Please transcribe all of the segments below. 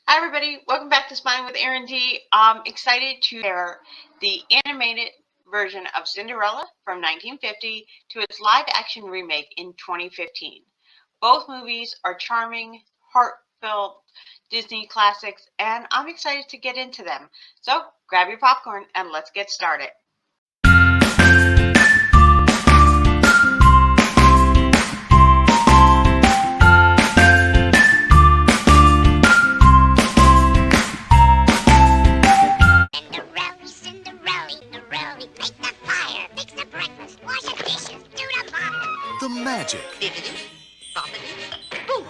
Hi everybody, welcome back to Smiling with Aaron D. I'm excited to share the animated version of Cinderella from 1950 to its live-action remake in 2015. Both movies are charming, heartfelt Disney classics, and I'm excited to get into them. So grab your popcorn and let's get started. The magic. Bibbidi, bobbidi, boo.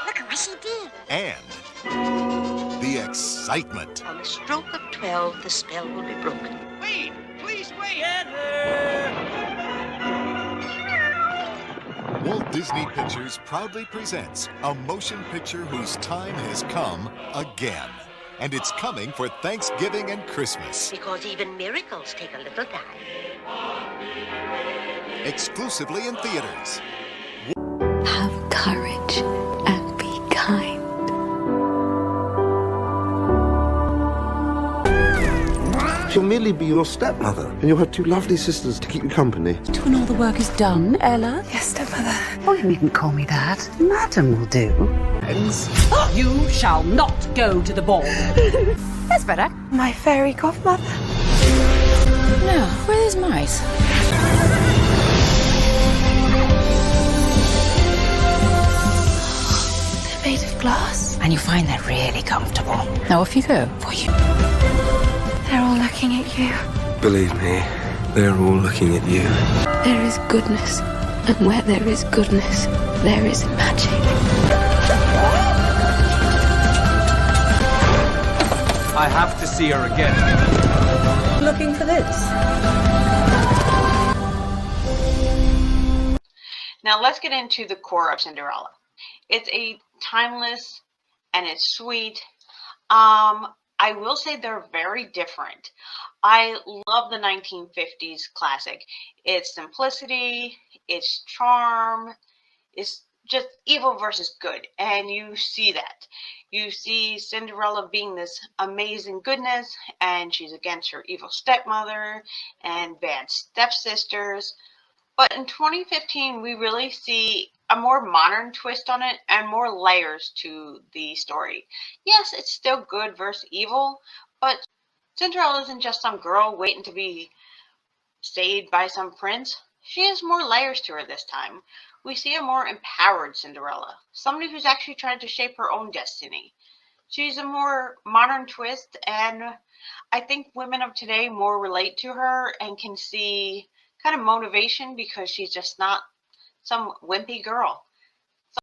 Look at what she did. And the excitement. On the stroke of 12, the spell will be broken. Wait! Please wait! Walt Disney Pictures proudly presents a motion picture whose time has come again. And it's coming for Thanksgiving and Christmas. Because even miracles take a little time. Exclusively in theaters. Have courage and be kind. She'll merely be your stepmother, and you'll have two lovely sisters to keep you company. When all the work is done, Ella? Yes, stepmother. Oh, you needn't call me that. Madam will do. You shall not go to the ball. That's better. My fairy godmother. Now, where are these mice? They're made of glass. And you find they're really comfortable. Now off you go. For you. They're all looking at you. Believe me, they're all looking at you. There is goodness, and where there is goodness, there is magic. I have to see her again. Looking for this? Now let's get into the core of Cinderella. It's a timeless and it's sweet. I will say they're very different. I love the 1950s classic. Its simplicity, its charm, it's just evil versus good. And you see that. You see Cinderella being this amazing goodness, and she's against her evil stepmother and bad stepsisters. But in 2015, we really see a more modern twist on it and more layers to the story. Yes, it's still good versus evil, but Cinderella isn't just some girl waiting to be saved by some prince. She has more layers to her this time. We see a more empowered Cinderella, somebody who's actually trying to shape her own destiny. She's a more modern twist, and I think women of today more relate to her and can see kind of motivation because she's just not some wimpy girl.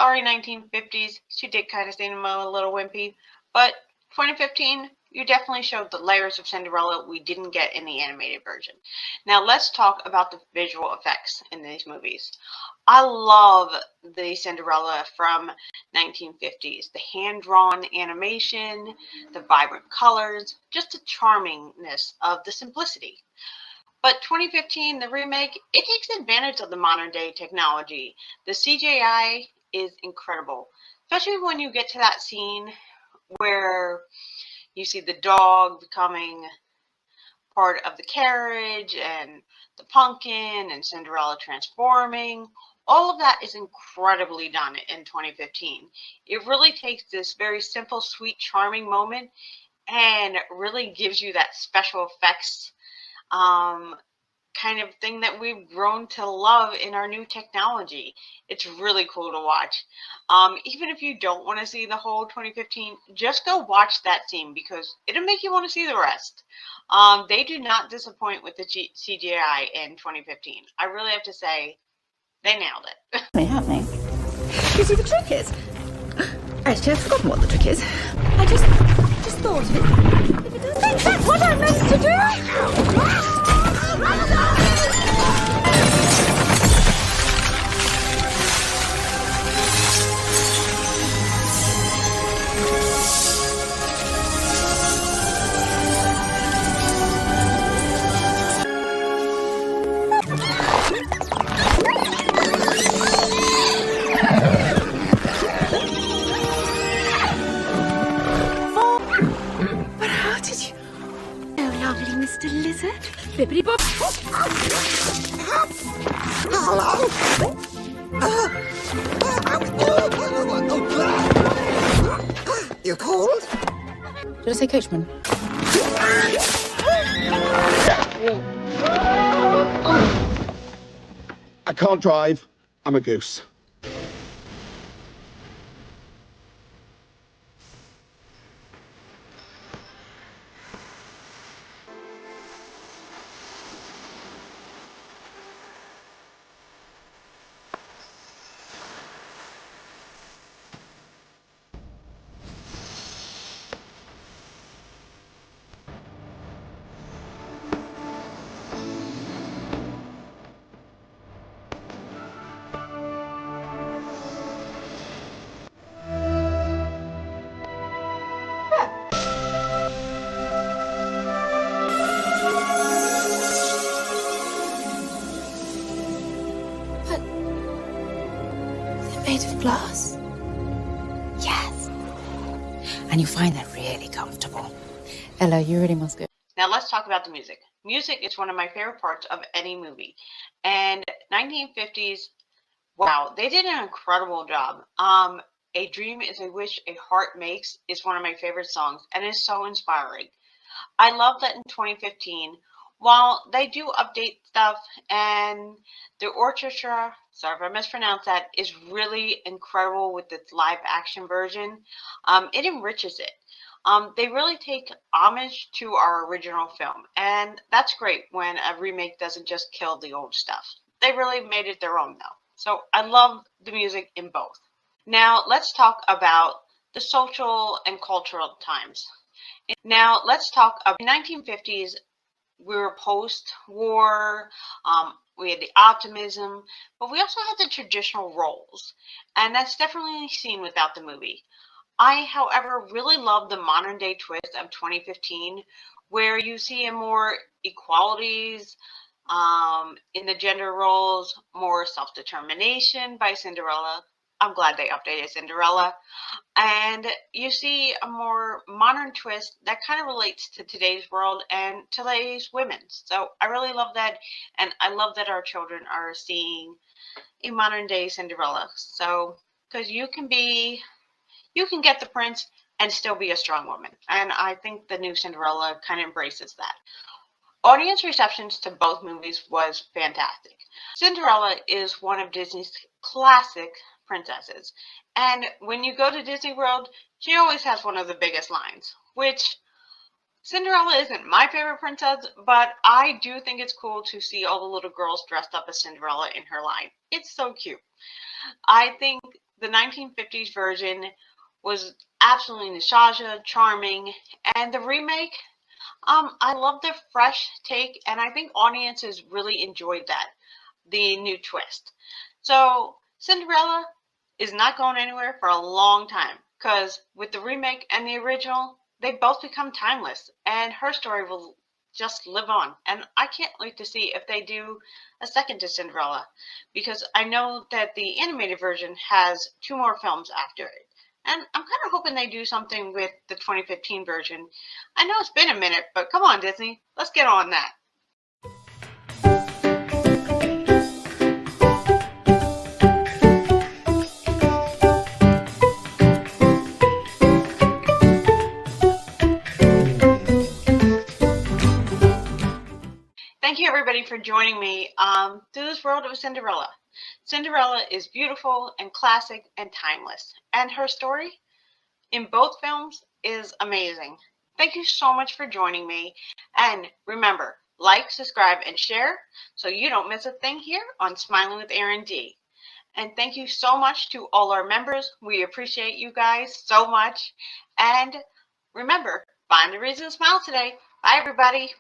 Sorry, 1950s, she did kind of seem a little wimpy, but 2015, you definitely showed the layers of Cinderella we didn't get in the animated version. Now let's talk about the visual effects in these movies. I love the Cinderella from 1950s. The hand-drawn animation, the vibrant colors, just the charmingness of the simplicity. But 2015, the remake, it takes advantage of the modern day technology. The CGI is incredible, especially when you get to that scene where you see the dog becoming part of the carriage and the pumpkin and Cinderella transforming. All of that is incredibly done in 2015. It really takes this very simple, sweet, charming moment and really gives you that special effects kind of thing that we've grown to love in our new technology. It's really cool to watch. Even if you don't want to see the whole 2015, just go watch that scene because it'll make you want to see the rest. They do not disappoint with the CGI in 2015. I really have to say, they nailed it. Happening. You see, the trick is... Actually, I've forgotten what the trick is. I just thought of it. If it does... That's what I meant to do! just a lizard? Bippity bop. You cold? Did I say coachman? I can't drive. I'm a goose. But they're made of glass. Yes. And you find that really comfortable. Ella, you really must go. Now let's talk about the music. Music is one of my favorite parts of any movie. And 1950s, wow, they did an incredible job. A Dream is a Wish a Heart Makes is one of my favorite songs and is so inspiring. I love that in 2015, while they do update stuff and the orchestra, sorry if I mispronounced that, is really incredible with its live action version, it enriches it. They really take homage to our original film, and that's great when a remake doesn't just kill the old stuff. They really made it their own though. So I love the music in both. Now let's talk about the social and cultural times. Now let's talk about the 1950s. We were post-war. We had the optimism, but we also had the traditional roles, and that's definitely seen without the movie. I, however, really love the modern day twist of 2015, where you see a more equalities in the gender roles, more self-determination by Cinderella. I'm glad they updated Cinderella. And you see a more modern twist that kind of relates to today's world and today's women. So I really love that. And I love that our children are seeing a modern day Cinderella. So, because you can get the prince and still be a strong woman. And I think the new Cinderella kind of embraces that. Audience receptions to both movies was fantastic. Cinderella is one of Disney's classic princesses. And when you go to Disney World, she always has one of the biggest lines, which Cinderella isn't my favorite princess, but I do think it's cool to see all the little girls dressed up as Cinderella in her line. It's so cute. I think the 1950s version was absolutely nostalgia, charming, and the remake, I love the fresh take, and I think audiences really enjoyed that, the new twist. So Cinderella is not going anywhere for a long time, because with the remake and the original, they both become timeless, and her story will just live on. And I can't wait to see if they do a second to Cinderella, because I know that the animated version has 2 more films after it. And I'm kind of hoping they do something with the 2015 version. I know it's been a minute, but come on, Disney. Let's get on that. Thank you, everybody, for joining me through this world of Cinderella. Cinderella is beautiful and classic and timeless, and her story in both films is amazing. Thank you so much for joining me, and remember, like, subscribe, and share so you don't miss a thing here on Smiling with Aaron D. And thank you so much to all our members. We appreciate you guys so much. And remember, find a reason to smile today. Bye, everybody.